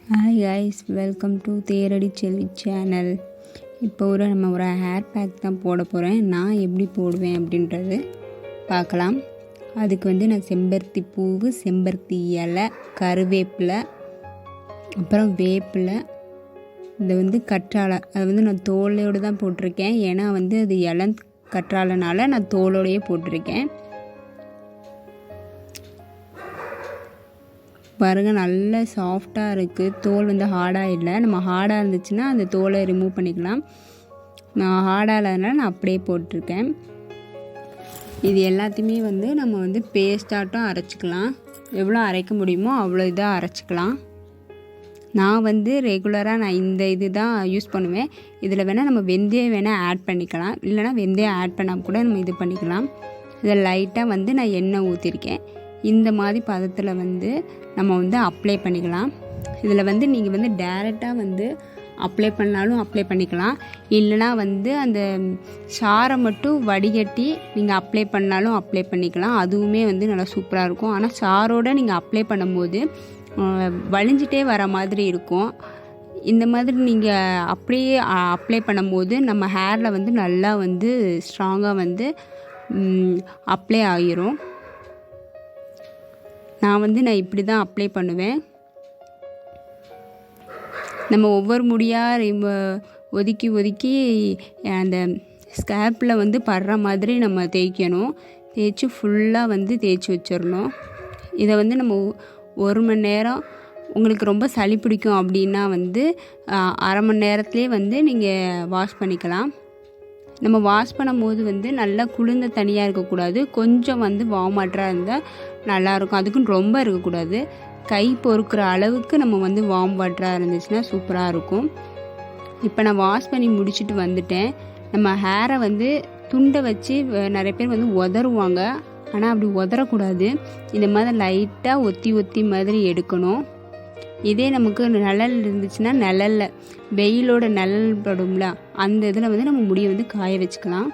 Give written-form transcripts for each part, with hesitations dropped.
Hi guys, welcome to Theradi Selvi channel. இப்போ நம்ம ஒரு ஹேர் பேக் தான் போட போகிறேன். நான் எப்படி போடுவேன் அப்படின்றது பார்க்கலாம். அதுக்கு நான் செம்பருத்தி பூவு, செம்பருத்தி இலை, கருவேப்பிலை, அப்புறம் வேப்பிலை, இந்த கற்றாழை. அதை நான் தோலோடு தான் போட்டிருக்கேன். ஏன்னா அது இளம் கற்றாழைனால நான் தோலோடையே போட்டிருக்கேன். பாருங்கள், நல்ல சாஃப்டாக இருக்குது. தோல் ஹார்டாக இல்லை. நம்ம ஹார்டாக இருந்துச்சுன்னா அந்த தோலை ரிமூவ் பண்ணிக்கலாம். நான் ஹார்டாக இல்லாதனால நான் அப்படியே போட்டிருக்கேன். இது எல்லாத்தையுமே நம்ம பேஸ்டாட்டம் அரைச்சிக்கலாம். எவ்வளோ அரைக்க முடியுமோ அவ்வளோ இதாக அரைச்சிக்கலாம். நான் ரெகுலராக இது தான் யூஸ் பண்ணுவேன். இதில் வேணால் நம்ம வெந்தயம் வேணால் ஆட் பண்ணிக்கலாம். இல்லைனா வெந்தயம் ஆட் பண்ணால் கூட நம்ம இது பண்ணிக்கலாம். இதில் லைட்டாக நான் எண்ணெய் ஊற்றிருக்கேன். இந்த மாதிரி பதத்தில் நம்ம அப்ளை பண்ணிக்கலாம். இதில் நீங்கள் டைரெக்டாக அப்ளை பண்ணாலும் அப்ளை பண்ணிக்கலாம். இல்லைனா அந்த சாரை மட்டும் வடிகட்டி நீங்கள் அப்ளை பண்ணாலும் அப்ளை பண்ணிக்கலாம். அதுவுமே நல்லா சூப்பராக இருக்கும். ஆனால் சாரோடு நீங்கள் அப்ளை பண்ணும்போது வலிஞ்சிட்டே வர மாதிரி இருக்கும். இந்த மாதிரி நீங்கள் அப்படியே அப்ளை பண்ணும்போது நம்ம ஹேரில் நல்லா ஸ்ட்ராங்காக அப்ளை ஆகிரும். நான் இப்படி தான் அப்ளை பண்ணுவேன். நம்ம ஒவ்வொரு முடியாக ஒதுக்கி ஒதுக்கி அந்த ஸ்கேல்பில் படுற மாதிரி நம்ம தேய்க்கணும். தேய்ச்சி ஃபுல்லாக தேய்ச்சி வச்சிடணும். இதை நம்ம 1 மணி நேரம், உங்களுக்கு ரொம்ப சளி பிடிக்கும் அப்படின்னா அரை மணி நேரத்துலேயே நீங்கள் வாஷ் பண்ணிக்கலாம். நம்ம வாஷ் பண்ணும்போது நல்லா குளிர்ந்த தனியாக இருக்கக்கூடாது. கொஞ்சம் வார்மாட்டராக இருந்தால் நல்லாயிருக்கும். அதுக்குன்னு ரொம்ப இருக்கக்கூடாது. கை பொறுக்கிற அளவுக்கு நம்ம வார்ம் வாட்டராக இருந்துச்சுன்னா சூப்பராக இருக்கும். இப்போ நான் வாஷ் பண்ணி முடிச்சுட்டு வந்துட்டேன். நம்ம ஹேரை துண்டை வச்சு நிறைய பேர் உதறுவாங்க. ஆனால் அப்படி உதறக்கூடாது. இந்த மாதிரி லைட்டாக ஒத்தி ஒத்தி மாதிரி எடுக்கணும். இதே நமக்கு நிழல் இருந்துச்சுன்னா நிழலில் வெயிலோட நிழல் படும்ல, அந்த இதில் நம்ம முடியை காய வச்சுக்கலாம்.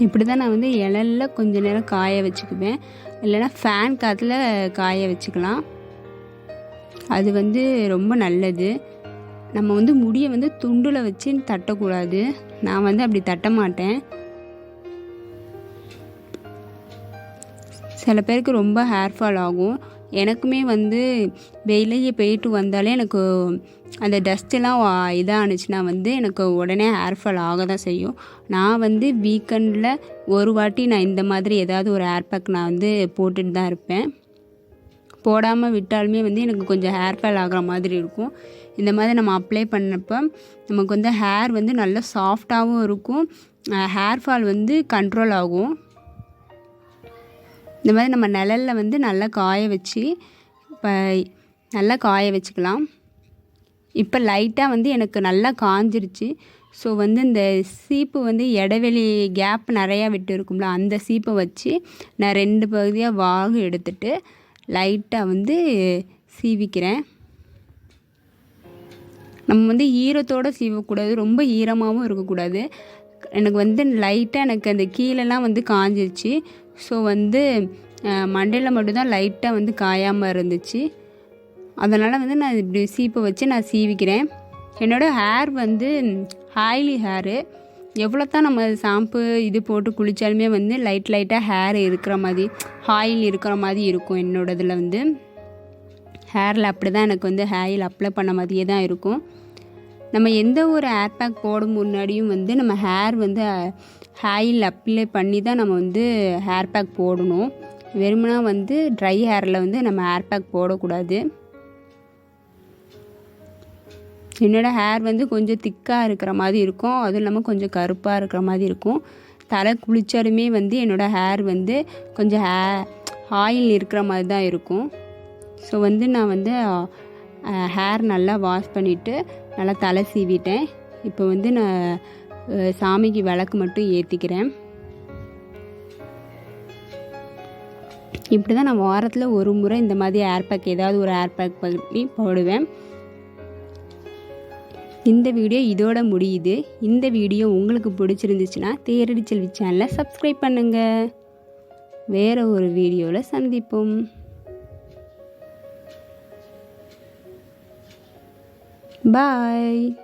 இப்படி தான் நான் இலையில் கொஞ்சம் நேரம் காய வச்சுக்குவேன். இல்லைன்னா ஃபேன் காற்றுல காய வச்சுக்கலாம். அது ரொம்ப நல்லது. நம்ம முடியை துண்டில் வச்சு தட்டக்கூடாது. நான் அப்படி தட்ட மாட்டேன். சில பேருக்கு ரொம்ப ஹேர் ஃபால் ஆகும். எனக்குமே வெளியே போயிட்டு வந்தாலே எனக்கு அந்த டஸ்ட்டெல்லாம் இதாகிச்சுன்னா எனக்கு உடனே ஹேர் ஃபால் ஆக தான் செய்யும். நான் வீக்கெண்டில் ஒரு வாட்டி நான் இந்த மாதிரி ஏதாவது ஒரு ஹேர் பேக் நான் போட்டுட்டு தான் இருப்பேன். போடாமல் விட்டாலுமே எனக்கு கொஞ்சம் ஹேர் ஃபால் ஆகிற மாதிரி இருக்கும். இந்த மாதிரி நம்ம அப்ளை பண்ணப்போ நமக்கு ஹேர் நல்லா சாஃப்டாகவும் இருக்கும். ஹேர் ஃபால் கண்ட்ரோல் ஆகும். இந்த மாதிரி நம்ம நிழலில் நல்லா காய வச்சு நல்லா காய வச்சுக்கலாம். இப்போ லைட்டாக எனக்கு நல்லா காஞ்சிருச்சு. ஸோ இந்த சீப்பு இடைவெளி கேப் நிறையா விட்டு இருக்கும்ல, அந்த சீப்பை வச்சு நான் 2 பகுதியாக வாகு எடுத்துட்டு லைட்டாக சீவிக்கிறேன். நம்ம ஈரத்தோடு சீவக்கூடாது, ரொம்ப ஈரமாகவும் இருக்கக்கூடாது. எனக்கு லைட்டாக எனக்கு அந்த கீழெல்லாம் காஞ்சிருச்சு. ஸோ மண்டையில் மட்டும்தான் லைட்டாக காயாமல் இருந்துச்சு. அதனால் நான் இப்படி சீப்பை வச்சு நான் சீவிக்கிறேன். என்னோடய ஹேர் ஆயிலி ஹேரு. எவ்வளோ தான் நம்ம ஷாம்பு இது போட்டு குளித்தாலுமே லைட்டாக ஹேர் இருக்கிற மாதிரி, ஆயில் இருக்கிற மாதிரி இருக்கும். என்னோடதில் ஹேரில் அப்படி தான் எனக்கு ஆயில் அப்ளை பண்ண மாதிரியே தான் இருக்கும். நம்ம எந்த ஒரு ஹேர் பேக் போடும் முன்னாடியும் நம்ம ஹேர் ஆயில் அப்ளை பண்ணி தான் நம்ம ஹேர் பேக் போடணும். வெறுமனா ட்ரை ஹேரில் நம்ம ஹேர் பேக் போடக்கூடாது. என்னோடய ஹேர் கொஞ்சம் திக்காக இருக்கிற மாதிரி இருக்கும். அதுவும் இல்லாமல் கொஞ்சம் கருப்பாக இருக்கிற மாதிரி இருக்கும். தலை குளித்தாலுமே என்னோடய ஹேர் கொஞ்சம் ஆயில் இருக்கிற மாதிரி தான் இருக்கும். ஸோ நான் ஹேர் நல்லா வாஷ் பண்ணிவிட்டு நல்லா தலை சீவிட்டேன். இப்போ நான் சாமிக்கு விளக்கு மட்டும் ஏற்றிக்கிறேன். இப்படி தான் நான் வாரத்தில் ஒரு முறை இந்த மாதிரி ஹேர் பேக், ஏதாவது ஒரு ஹேர் பேக் பண்ணி போடுவேன். இந்த வீடியோ இதோட முடியுது. இந்த வீடியோ உங்களுக்கு பிடிச்சிருந்துச்சுன்னா தேரடி செல்வி சேனலை சப்ஸ்கிரைப் பண்ணுங்கள். வேறு ஒரு வீடியோவில் சந்திப்போம். பாய்.